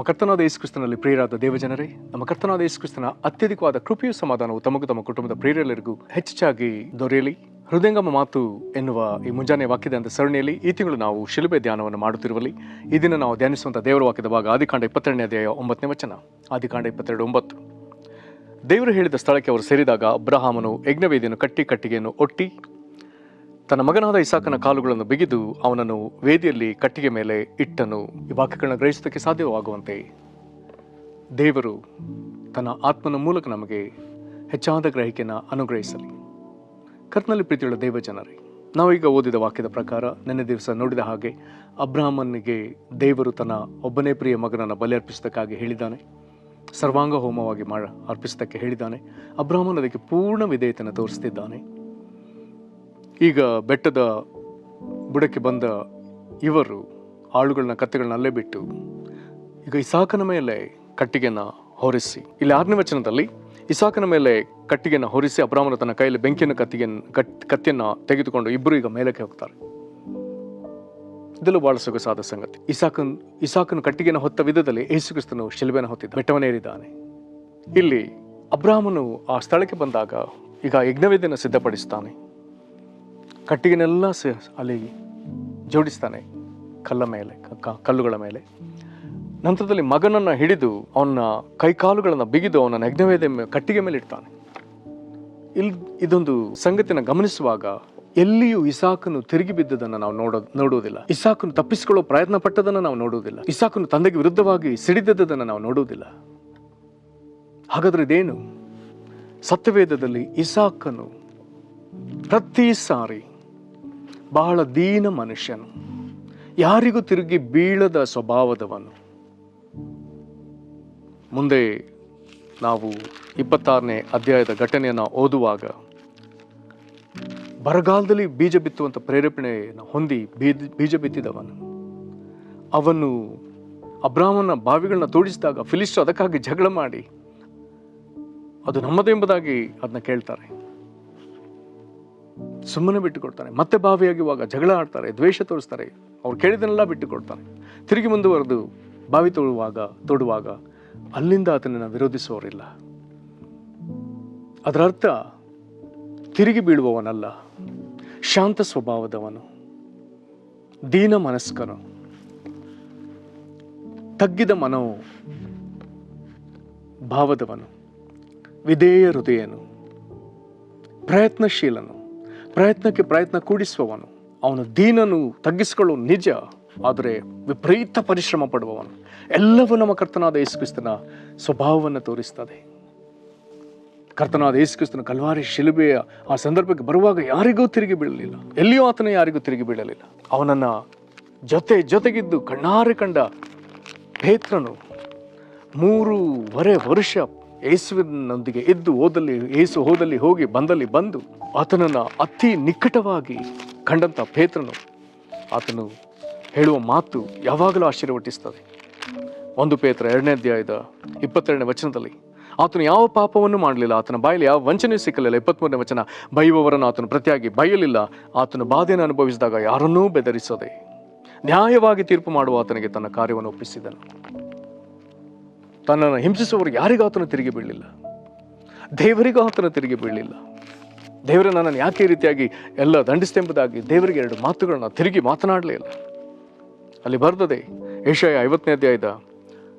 ಕರ್ತನಾದ ಯೇಸು ಕ್ರಿಸ್ತನಲ್ಲಿ ಪ್ರಿಯರಾದ ದೇವಜನರೇ, ನಮ್ಮ ಕರ್ತನಾದ ಯೇಸು ಕ್ರಿಸ್ತನ ಅತ್ಯಧಿಕವಾದ ಕೃಪೆಯು ಸಮಾಧಾನವು ತಮಗೂ ತಮ್ಮ ಕುಟುಂಬದ ಪ್ರಿಯರೆಲ್ಲರಿಗೂ ಹೆಚ್ಚಾಗಿ ದೊರೆಯಲಿ. ಹೃದಯಂಗಮ ಮಾತು ಎನ್ನುವ ಈ ಮುಂಜಾನೆ ವಾಕ್ಯದ ಸರಣಿಯಲ್ಲಿ ಈ ತಿಂಗಳು ನಾವು ಶಿಲುಬೆ ಧ್ಯಾನವನ್ನು ಮಾಡುತ್ತಿರುವಲ್ಲಿ ಈ ದಿನ ನಾವು ಧ್ಯಾನಿಸುವಂಥ ದೇವರ ವಾಕ್ಯದ ಭಾಗ ಆದಿಕಾಂಡ 22ನೇ ಅಧ್ಯಾಯ 9ನೇ ವಚನ. ಆದಿಕಾಂಡ 22:9. ದೇವರು ಹೇಳಿದ ಸ್ಥಳಕ್ಕೆ ಅವರು ಸೇರಿದಾಗ ಅಬ್ರಹಾಮನು ಯಜ್ಞವೇದಿಯನ್ನು ಕಟ್ಟಿಗೆಯನ್ನು ಒಟ್ಟಿ ತನ್ನ ಮಗನಾದ ಇಸಾಕನ ಕಾಲುಗಳನ್ನು ಬಿಗಿದು ಅವನನ್ನು ವೇದಿಯಲ್ಲಿ ಕಟ್ಟಿಗೆ ಮೇಲೆ ಇಟ್ಟನು. ಈ ವಾಕ್ಯಗಳನ್ನ ಗ್ರಹಿಸೋದಕ್ಕೆ ಸಾಧ್ಯವಾಗುವಂತೆ ದೇವರು ತನ್ನ ಆತ್ಮನ ಮೂಲಕ ನಮಗೆ ಹೆಚ್ಚಾದ ಗ್ರಹಿಕೆಯನ್ನು ಅನುಗ್ರಹಿಸಲಿ. ಕರ್ತನಲ್ಲಿ ಪ್ರೀತಿಯುಳ್ಳ ದೇವಜನರೇ, ನಾವೀಗ ಓದಿದ ವಾಕ್ಯದ ಪ್ರಕಾರ ನಿನ್ನೆ ದಿವಸ ನೋಡಿದ ಹಾಗೆ ಅಬ್ರಹಾಮನಿಗೆ ದೇವರು ತನ್ನ ಒಬ್ಬನೇ ಪ್ರಿಯ ಮಗನನ್ನು ಬಲಿ ಅರ್ಪಿಸೋದಕ್ಕಾಗಿ ಹೇಳಿದ್ದಾನೆ. ಸರ್ವಾಂಗ ಹೋಮವಾಗಿ ಅರ್ಪಿಸೋದಕ್ಕೆ ಹೇಳಿದ್ದಾನೆ. ಅಬ್ರಹಾಮನ ಅದಕ್ಕೆ ಪೂರ್ಣ ವಿಧೇಯತೆಯನ್ನು ತೋರಿಸ್ತಿದ್ದಾನೆ. ಈಗ ಬೆಟ್ಟದ ಬುಡಕ್ಕೆ ಬಂದ ಇವರು ಆಳುಗಳನ್ನ ಕತ್ತೆಗಳನ್ನ ಅಲ್ಲೇ ಬಿಟ್ಟು ಈಗ ಇಸಾಕನ ಮೇಲೆ ಕಟ್ಟಿಗೆನ ಹೊರಿಸಿ, ಇಲ್ಲಿ 6ನೇ ವಚನದಲ್ಲಿ ಇಸಾಕನ ಮೇಲೆ ಕಟ್ಟಿಗೆನ ಹೊರಿಸಿ ಅಬ್ರಹಾಮನ ತನ್ನ ಕೈಯಲ್ಲಿ ಬೆಂಕಿಯನ್ನು ಕತ್ತಿಯನ್ನು ತೆಗೆದುಕೊಂಡು ಇಬ್ಬರು ಈಗ ಮೇಲಕ್ಕೆ ಹೋಗ್ತಾರೆ. ಇದೆಲ್ಲೂ ಬಹಳ ಸೊಗಸಾದ ಸಂಗತಿ. ಇಸಾಕನು ಕಟ್ಟಿಗೆನ ಹೊತ್ತ ವಿಧದಲ್ಲಿ ಯೇಸು ಕ್ರಿಸ್ತನು ಶಿಲುಬೆನ ಹೊತ್ತಿದ್ದ ಬೆಟ್ಟವನ್ನೇರಿದ್ದಾನೆ. ಇಲ್ಲಿ ಅಬ್ರಹಾಮನು ಆ ಸ್ಥಳಕ್ಕೆ ಬಂದಾಗ ಈಗ ಯಜ್ಞವೇದಿಯನ್ನು ಸಿದ್ಧಪಡಿಸ್ತಾನೆ. ಕಟ್ಟಿಗೆನೆಲ್ಲ ಅಲ್ಲಿ ಜೋಡಿಸ್ತಾನೆ ಕಲ್ಲುಗಳ ಮೇಲೆ. ನಂತರದಲ್ಲಿ ಮಗನನ್ನು ಹಿಡಿದು ಅವನ ಕೈಕಾಲುಗಳನ್ನು ಬಿಗಿದು ಅವನ ಯಜ್ಞವೇದಿ ಕಟ್ಟಿಗೆ ಮೇಲೆ ಇಡ್ತಾನೆ. ಇದೊಂದು ಸಂಗತಿನ ಗಮನಿಸುವಾಗ ಎಲ್ಲಿಯೂ ಇಸಾಕನು ತಿರುಗಿ ಬಿದ್ದದನ್ನು ನಾವು ನೋಡುವುದಿಲ್ಲ. ಇಸಾಕನು ತಪ್ಪಿಸಿಕೊಳ್ಳೋ ಪ್ರಯತ್ನ ಪಟ್ಟದನ್ನು ನಾವು ನೋಡುವುದಿಲ್ಲ. ಇಸಾಕನು ತಂದೆಗೆ ವಿರುದ್ಧವಾಗಿ ಸಿಡಿದದ್ದನ್ನು ನಾವು ನೋಡುವುದಿಲ್ಲ. ಹಾಗಾದ್ರೆ ಇದೇನು? ಸತ್ಯವೇದದಲ್ಲಿ ಇಸಾಕನು ಪ್ರತಿ ಸಾರಿ ಬಹಳ ದೀನ ಮನುಷ್ಯನು, ಯಾರಿಗೂ ತಿರುಗಿ ಬೀಳದ ಸ್ವಭಾವದವನು. ಮುಂದೆ ನಾವು 26ನೇ ಅಧ್ಯಾಯದ ಘಟನೆಯನ್ನು ಓದುವಾಗ ಬರಗಾಲದಲ್ಲಿ ಬೀಜ ಬಿತ್ತುವಂಥ ಪ್ರೇರೇಪಣೆಯನ್ನು ಹೊಂದಿ ಬೀಜ ಬಿತ್ತಿದವನು. ಅವನು ಅಬ್ರಹಾಮನ ಬಾವಿಗಳನ್ನ ತೋಡಿಸಿದಾಗ ಫಿಲಿಸ್ಟರು ಅದಕ್ಕಾಗಿ ಜಗಳ ಮಾಡಿ ಅದು ನಮ್ಮದೆಂಬುದಾಗಿ ಅದನ್ನ ಕೇಳ್ತಾರೆ, ಸುಮ್ಮನೆ ಬಿಟ್ಟು ಕೊಡ್ತಾನೆ. ಮತ್ತೆ ಬಾವಿಯಾಗಿವಾಗ ಜಗಳ ಆಡ್ತಾರೆ, ದ್ವೇಷ ತೋರಿಸ್ತಾರೆ, ಅವ್ರು ಕೇಳಿದನ್ನೆಲ್ಲ ಬಿಟ್ಟು ಕೊಡ್ತಾನೆ. ತಿರುಗಿ ಮುಂದುವರೆದು ಬಾವಿ ತೋಡುವಾಗ ಅಲ್ಲಿಂದ ಆತನನ್ನು ವಿರೋಧಿಸುವವರಿಲ್ಲ. ಅದರ ಅರ್ಥ ತಿರುಗಿ ಬೀಳುವವನಲ್ಲ, ಶಾಂತ ಸ್ವಭಾವದವನು, ದೀನ ಮನಸ್ಕನು, ತಗ್ಗಿದ ಭಾವದವನು, ವಿಧೇಯ ಹೃದಯನು, ಪ್ರಯತ್ನಶೀಲನು, ಪ್ರಯತ್ನಕ್ಕೆ ಪ್ರಯತ್ನ ಕೂಡಿಸುವವನು. ಅವನು ದೀನನು, ತಗ್ಗಿಸಿಕೊಳ್ಳುವ ನಿಜ, ಆದರೆ ವಿಪರೀತ ಪರಿಶ್ರಮ ಪಡುವವನು. ಎಲ್ಲವೂ ನಮ್ಮ ಕರ್ತನಾದ ಯೇಸು ಕ್ರಿಸ್ತನ ಸ್ವಭಾವವನ್ನು ತೋರಿಸ್ತದೆ. ಕರ್ತನಾದ ಯೇಸು ಕ್ರಿಸ್ತನ ಕಲ್ವಾರಿ ಶಿಲುಬೆಯ ಆ ಸಂದರ್ಭಕ್ಕೆ ಬರುವಾಗ ಯಾರಿಗೂ ತಿರುಗಿ ಬೀಳಲಿಲ್ಲ. ಎಲ್ಲಿಯೂ ಆತನ ಯಾರಿಗೂ ತಿರುಗಿ ಬೀಳಲಿಲ್ಲ. ಅವನನ್ನ ಜೊತೆಗಿದ್ದು ಕಣ್ಣಾರೆ ಕಂಡ ಪೇತ್ರನು 3.5 ವರ್ಷ ಯೇಸುವಿನೊಂದಿಗೆ ಇದ್ದು ಯೇಸು ಹೋದಲ್ಲಿ ಹೋಗಿ ಬಂದಲ್ಲಿ ಬಂದು ಆತನನ್ನು ಅತಿ ನಿಕಟವಾಗಿ ಕಂಡಂತ ಪೇತ್ರನು ಆತನು ಹೇಳುವ ಮಾತು ಯಾವಾಗಲೂ ಆಶ್ಚರ್ಯ ಹುಟ್ಟಿಸ್ತದೆ. 1 ಪೇತ್ರ 2ನೇ ಅಧ್ಯಾಯದ 22ನೇ ವಚನದಲ್ಲಿ ಆತನು ಯಾವ ಪಾಪವನ್ನು ಮಾಡಲಿಲ್ಲ, ಆತನ ಬಾಯಲ್ಲಿ ಯಾವ ವಂಚನೆ ಸಿಕ್ಕಲಿಲ್ಲ. 23ನೇ ವಚನ, ಬೈಯುವವರನ್ನು ಆತನು ಪ್ರತಿಯಾಗಿ ಬೈಯಲಿಲ್ಲ, ಆತನು ಬಾಧೆಯನ್ನು ಅನುಭವಿಸಿದಾಗ ಯಾರನ್ನೂ ಬೆದರಿಸದೆ ನ್ಯಾಯವಾಗಿ ತೀರ್ಪು ಮಾಡುವ ಆತನಿಗೆ ತನ್ನ ಕಾರ್ಯವನ್ನು ಒಪ್ಪಿಸಿದನು. ತನ್ನನ್ನು ಹಿಂಸಿಸುವವರು ಯಾರಿಗೂ ಆತನು ತಿರುಗಿ ಬೀಳಲಿಲ್ಲ, ದೇವರಿಗೂ ಆತನು ತಿರುಗಿ ಬೀಳಲಿಲ್ಲ. ದೇವರೇ ನನ್ನನ್ನು ಯಾಕೆ ಈ ರೀತಿಯಾಗಿ ಎಲ್ಲ ದಂಡಿಸ್ತೆಂಬುದಾಗಿ ದೇವರಿಗೆ 2 ಮಾತುಗಳನ್ನ ತಿರುಗಿ ಮಾತನಾಡಲೇ ಇಲ್ಲ. ಅಲ್ಲಿ ಬರ್ತದೆ ಯೆಶಾಯ 50ನೇ ಅಧ್ಯಾಯದ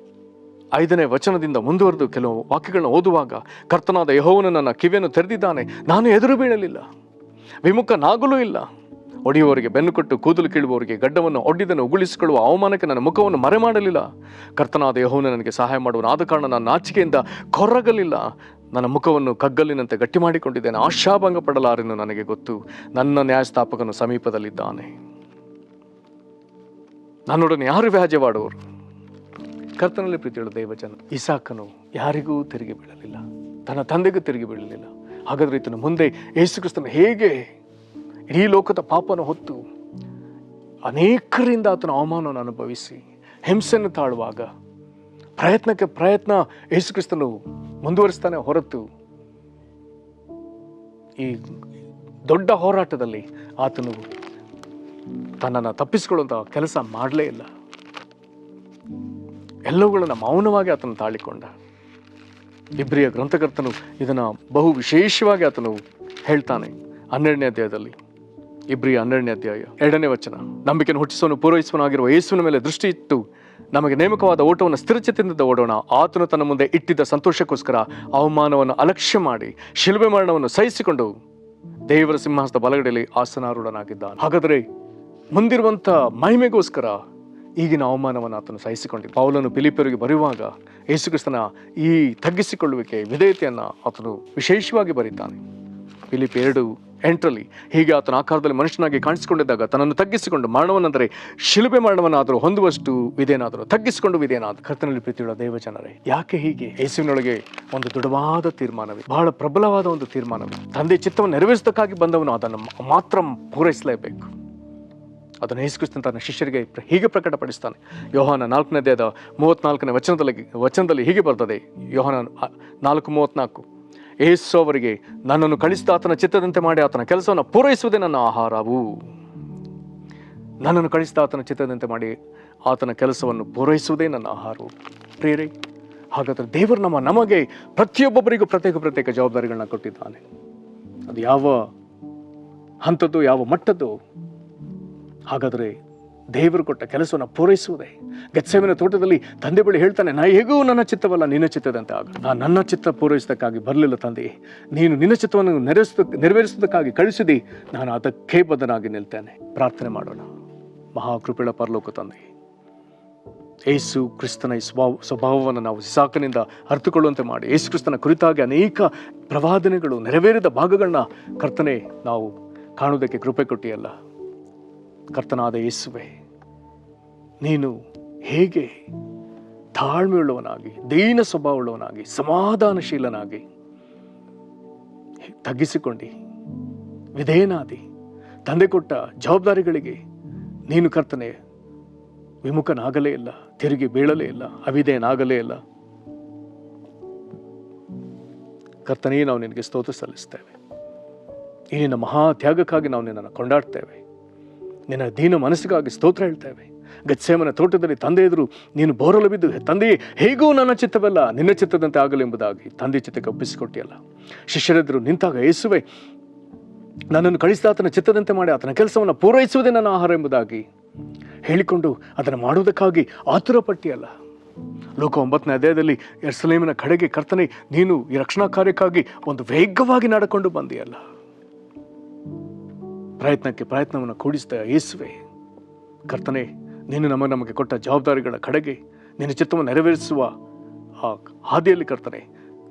5ನೇ ವಚನದಿಂದ ಮುಂದುವರೆದು ಕೆಲವು ವಾಕ್ಯಗಳನ್ನ ಓದುವಾಗ, ಕರ್ತನಾದ ಯೆಹೋವನು ನನ್ನ ಕಿವಿಯನ್ನು ತೆರೆದಿದ್ದಾನೆ, ನಾನು ಎದುರು ಬೀಳಲಿಲ್ಲ, ವಿಮುಖನಾಗಲೂ ಇಲ್ಲ. ಒಡೆಯುವವರಿಗೆ ಬೆನ್ನು ಕೊಟ್ಟು ಕೂದಲು ಕೀಳುವವರಿಗೆ ಗಡ್ಡವನ್ನು ಒಡ್ಡಿದನ್ನು ಉಗುಳಿಸಿಕೊಳ್ಳುವ ಅವಮಾನಕ್ಕೆ ನನ್ನ ಮುಖವನ್ನು ಮರೆ ಮಾಡಲಿಲ್ಲ. ಕರ್ತನಾದ ಯೆಹೋವನು ನನಗೆ ಸಹಾಯ ಮಾಡುವನು, ಆದ ಕಾರಣ ನಾನು ನಾಚಿಕೆಯಿಂದ ಕೊರಗಲಿಲ್ಲ. ನನ್ನ ಮುಖವನ್ನು ಕಗ್ಗಲ್ಲಿನಂತೆ ಗಟ್ಟಿ ಮಾಡಿಕೊಂಡಿದ್ದೇನೆ, ಆಶಾಭಂಗ ಪಡಲಾರೆಂದು ನನಗೆ ಗೊತ್ತು. ನನ್ನ ನ್ಯಾಯಸ್ಥಾಪಕನು ಸಮೀಪದಲ್ಲಿದ್ದಾನೆ, ನನ್ನೊಡನೆ ಯಾರು ವ್ಯಾಜ್ಯವಾಡುವರು? ಕರ್ತನಲ್ಲಿ ಪ್ರೀತಿಯುಳ್ಳ ದೇವಜನ, ಇಸಾಕನು ಯಾರಿಗೂ ತಿರುಗಿ ಬೀಳಲಿಲ್ಲ, ತನ್ನ ತಂದೆಗೂ ತಿರುಗಿ ಬೀಳಲಿಲ್ಲ. ಹಾಗಾದ್ರೆ ಈತನು ಮುಂದೆ ಯೇಸು ಕ್ರಿಸ್ತನು ಹೇಗೆ ಇಡೀ ಲೋಕದ ಪಾಪವನ್ನು ಹೊತ್ತು ಅನೇಕರಿಂದ ಆತನ ಅವಮಾನವನ್ನು ಅನುಭವಿಸಿ ಹಿಂಸೆಯನ್ನು ತಾಳುವಾಗ ಪ್ರಯತ್ನಕ್ಕೆ ಪ್ರಯತ್ನ ಯೇಸು ಕ್ರಿಸ್ತನು ಮುಂದುವರಿಸ್ತಾನೆ ಹೊರತು ಈ ದೊಡ್ಡ ಹೋರಾಟದಲ್ಲಿ ಆತನು ತನ್ನನ್ನು ತಪ್ಪಿಸಿಕೊಳ್ಳುವಂಥ ಕೆಲಸ ಮಾಡಲೇ ಇಲ್ಲ. ಎಲ್ಲವುಗಳನ್ನು ಮೌನವಾಗಿ ಆತನು ತಾಳಿಕೊಂಡ. ಇಬ್ರಿಯ ಗ್ರಂಥಕರ್ತನು ಇದನ್ನು ಬಹು ವಿಶೇಷವಾಗಿ ಆತನು ಹೇಳ್ತಾನೆ 12ನೇ ಅಧ್ಯಾಯದಲ್ಲಿ. ಇಬ್ರಿಯ 12ನೇ ಅಧ್ಯಾಯ 2ನೇ ವಚನ. ನಂಬಿಕೆಯನ್ನು ಹುಟ್ಟಿಸುವನು ಪೂರೈಸುವನಾಗಿರುವ ಯೇಸುವಿನ ಮೇಲೆ ದೃಷ್ಟಿ ಇಟ್ಟು ನಮಗೆ ನೇಮಕವಾದ ಓಟವನ್ನು ಸ್ಥಿರಚಿತ್ತದಿಂದ ಓಡೋಣ. ಆತನು ತನ್ನ ಮುಂದೆ ಇಟ್ಟಿದ್ದ ಸಂತೋಷಕ್ಕೋಸ್ಕರ ಅವಮಾನವನ್ನು ಅಲಕ್ಷ್ಯ ಮಾಡಿ ಶಿಲುಬೆ ಮರಣವನ್ನು ಸಹಿಸಿಕೊಂಡು ದೇವರ ಸಿಂಹಾಸನದ ಬಲಗಡೆಯಲ್ಲಿ ಆಸನಾರೂಢನಾಗಿದ್ದಾನೆ. ಹಾಗಾದರೆ ಮುಂದಿರುವಂಥ ಮಹಿಮೆಗೋಸ್ಕರ ಈಗಿನ ಅವಮಾನವನ್ನು ಆತನು ಸಹಿಸಿಕೊಂಡಿದ್ದ. ಪೌಲನು ಫಿಲಿಪ್ಪಿಯರಿಗೆ ಬರೆಯುವಾಗ ಯೇಸುಕ್ರಿಸ್ತನ ಈ ತಗ್ಗಿಸಿಕೊಳ್ಳುವಿಕೆ ವಿಧೇಯತೆಯನ್ನು ಆತನು ವಿಶೇಷವಾಗಿ ಬರೀತಾನೆ. ಫಿಲಿಪ್ಪಿ 2:8 ಹೀಗೆ ಆತನ ಆಕಾರದಲ್ಲಿ ಮನುಷ್ಯನಾಗಿ ಕಾಣಿಸಿಕೊಂಡಿದ್ದಾಗ ತನ್ನನ್ನು ತಗ್ಗಿಸಿಕೊಂಡು ಮರಣವನ್ನೆಂದರೆ ಶಿಲುಬೆ ಮರಣವನ್ನಾದರೂ ಹೊಂದುವಷ್ಟು ವಿಧೇಯನಾದರೂ ತಗ್ಗಿಸಿಕೊಂಡು ವಿಧೇಯನಾದ. ಕರ್ತನಲ್ಲಿ ಪ್ರೀತಿಯುಳ್ಳ ದೇವಜನರೇ, ಯಾಕೆ ಹೀಗೆ? ಯೇಸುವಿನೊಳಗೆ ಒಂದು ದೃಢವಾದ ತೀರ್ಮಾನವಿದೆ, ಬಹಳ ಪ್ರಬಲವಾದ ಒಂದು ತೀರ್ಮಾನವಿದೆ. ತಂದೆ ಚಿತ್ತವನ್ನು ನೆರವೇರಿಸೋದಕ್ಕಾಗಿ ಬಂದವನು ಅದನ್ನು ಮಾತ್ರ ಪೂರೈಸಲೇಬೇಕು. ಅದನ್ನು ಯೇಸುಕ್ರಿಸ್ತನು ತನ್ನ ಶಿಷ್ಯರಿಗೆ ಹೀಗೆ ಪ್ರಕಟಪಡಿಸ್ತಾನೆ. ಯೋಹಾನ 4ನೇ ಅಧ್ಯಾಯದ 34ನೇ ವಚನದಲ್ಲಿ ಹೀಗೆ ಬರ್ತದೆ. ಯೋಹಾನ 4:34 ಯೇಸು ಅವರಿಗೆ, ನನ್ನನ್ನು ಕಳಿಸಿದ ಆತನ ಚಿತ್ತದಂತೆ ಮಾಡಿ ಆತನ ಕೆಲಸವನ್ನು ಪೂರೈಸುವುದೇ ನನ್ನ ಆಹಾರವು. ನನ್ನನ್ನು ಕಳಿಸಿದ ಆತನ ಚಿತ್ತದಂತೆ ಮಾಡಿ ಆತನ ಕೆಲಸವನ್ನು ಪೂರೈಸುವುದೇ ನನ್ನ ಆಹಾರವು. ಪ್ರಿಯರೇ, ಹಾಗಾದರೆ ದೇವರು ನಮಗೆ ಪ್ರತಿಯೊಬ್ಬೊಬ್ಬರಿಗೂ ಪ್ರತ್ಯೇಕ ಜವಾಬ್ದಾರಿಗಳನ್ನ ಕೊಟ್ಟಿದ್ದಾನೆ. ಅದು ಯಾವ ಹಂತದ್ದು, ಯಾವ ಮಟ್ಟದ್ದು? ಹಾಗಾದರೆ ದೇವರು ಕೊಟ್ಟ ಕೆಲಸವನ್ನು ಪೂರೈಸುವುದೇ. ಗೆತ್ಸೇಮನೆ ತೋಟದಲ್ಲಿ ತಂದೆ ಬಳಿ ಹೇಳ್ತಾನೆ, ನಾ ಹೇಗೂ ನನ್ನ ಚಿತ್ತವಲ್ಲ ನಿನ್ನ ಚಿತ್ತದಂತೆ ಆಗ. ನಾನು ನನ್ನ ಚಿತ್ತ ಪೂರೈಸೋದಕ್ಕಾಗಿ ಬರಲಿಲ್ಲ ತಂದೆ, ನೀನು ನಿನ್ನ ಚಿತ್ತವನ್ನು ನೆರವೇರಿಸೋದಕ್ಕಾಗಿ ಕಳಿಸಿದಿ, ನಾನು ಅದಕ್ಕೆ ಬದ್ಧನಾಗಿ ನಿಲ್ತೇನೆ. ಪ್ರಾರ್ಥನೆ ಮಾಡೋಣ. ಮಹಾಕೃಪೆಯ ಪರಲೋಕ ತಂದೆ, ಯೇಸು ಕ್ರಿಸ್ತನ ಈ ಸ್ವಭಾವವನ್ನು ನಾವು ಇಸಾಕನಿಂದ ಅರ್ಥಕೊಳ್ಳುವಂತೆ ಮಾಡಿ, ಯೇಸು ಕ್ರಿಸ್ತನ ಕುರಿತಾಗಿ ಅನೇಕ ಪ್ರವಾದನೆಗಳು ನೆರವೇರಿದ ಭಾಗಗಳನ್ನ ಕರ್ತನೆ ನಾವು ಕಾಣುವುದಕ್ಕೆ ಕೃಪೆ ಕೊಟ್ಟಿಯಲ್ಲ. ಕರ್ತನಾದ ಯೇಸುವೆ, ನೀನು ಹೇಗೆ ತಾಳ್ಮೆಯುಳ್ಳವನಾಗಿ, ದೀನ ಸ್ವಭಾವವುಳ್ಳವನಾಗಿ, ಸಮಾಧಾನಶೀಲನಾಗಿ ತಗ್ಗಿಸಿಕೊಂಡು ವಿಧೇಯನಾದಿ ತಂದೆ ಕೊಟ್ಟ ಜವಾಬ್ದಾರಿಗಳಿಗೆ ನೀನು ಕರ್ತನೆ ವಿಮುಖನಾಗಲೇ ಇಲ್ಲ, ತಿರುಗಿ ಬೀಳಲೇ ಇಲ್ಲ, ಅವಿಧೇಯನಾಗಲೇ ಇಲ್ಲ. ಕರ್ತನೇ, ನಾವು ನಿನಗೆ ಸ್ತೋತ್ರ ಸಲ್ಲಿಸ್ತೇವೆ. ಈ ನಿನ್ನ ಮಹಾ ತ್ಯಾಗಕ್ಕಾಗಿ ನಾವು ನಿನ್ನನ್ನು ಕೊಂಡಾಡ್ತೇವೆ. ನಿನ್ನ ದೀನ ಮನಸ್ಸಿಗಾಗಿ ಸ್ತೋತ್ರ ಹೇಳ್ತೇವೆ. ಗೆತ್ಸೇಮನೆ ತೋಟದಲ್ಲಿ ತಂದೆ ಎದುರು ನೀನು ಬೋರಲು ಬಿದ್ದು, ತಂದೆಯೇ ಹೇಗೂ ನನ್ನ ಚಿತ್ತವಲ್ಲ ನಿನ್ನ ಚಿತ್ತದಂತೆ ಆಗಲಿ ಎಂಬುದಾಗಿ ತಂದೆ ಚಿತ್ತಕ್ಕೆ ಒಪ್ಪಿಸಿಕೊಟ್ಟಿಯಲ್ಲ. ಶಿಷ್ಯರೆದುರು ನಿಂತಾಗ ಯೇಸುವೆ, ನನ್ನನ್ನು ಕಳಿಸಿದ ಆತನ ಚಿತ್ತದಂತೆ ಮಾಡಿ ಆತನ ಕೆಲಸವನ್ನು ಪೂರೈಸುವುದೇ ನನ್ನ ಆಹಾರ ಎಂಬುದಾಗಿ ಹೇಳಿಕೊಂಡು ಅದನ್ನು ಮಾಡುವುದಕ್ಕಾಗಿ ಆತುರ ಪಟ್ಟಿಯಲ್ಲ. ಲೋಕ 9ನೇ ಅಧ್ಯಾಯದಲ್ಲಿ ಯೆರೂಸಲೇಮಿನ ಕಡೆಗೆ ಕರ್ತನೆ ನೀನು ಈ ರಕ್ಷಣಾ ಕಾರ್ಯಕ್ಕಾಗಿ ಒಂದು ವೇಗವಾಗಿ ನಡೆಕೊಂಡು ಬಂದಿಯಲ್ಲ. ಪ್ರಯತ್ನಕ್ಕೆ ಪ್ರಯತ್ನವನ್ನು ಕೂಡಿಸಿದ ಯೇಸುವೆ, ಕರ್ತನೆ ನೀನು ನಮಗೆ ಕೊಟ್ಟ ಜವಾಬ್ದಾರಿಗಳ ಕಡೆಗೆ ನಿನ್ನ ಚಿತ್ತವನ್ನು ನೆರವೇರಿಸುವ ಆ ಹಾದಿಯಲ್ಲಿ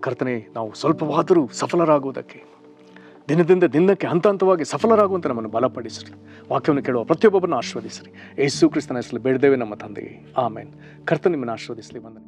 ಕರ್ತನೆ ನಾವು ಸ್ವಲ್ಪವಾದರೂ ಸಫಲರಾಗುವುದಕ್ಕೆ, ದಿನದಿಂದ ದಿನಕ್ಕೆ ಹಂತವಾಗಿ ಸಫಲರಾಗುವಂತೆ ನಮ್ಮನ್ನು ಬಲಪಡಿಸಿರಿ. ವಾಕ್ಯವನ್ನು ಕೇಳುವ ಪ್ರತಿಯೊಬ್ಬೊಬ್ಬರನ್ನು ಆಶೀರ್ವದಿಸಿರಿ. ಯೇಸು ಕ್ರಿಸ್ತನ ಹೆಸರಲ್ಲಿ ಬೇಡದೇವೆ ನಮ್ಮ ತಂದೆಯೇ, ಆಮೇನ್. ಕರ್ತನೆ ನಿಮ್ಮನ್ನು ಆಶೀರ್ವದಿಸಲಿ. ಬಂದ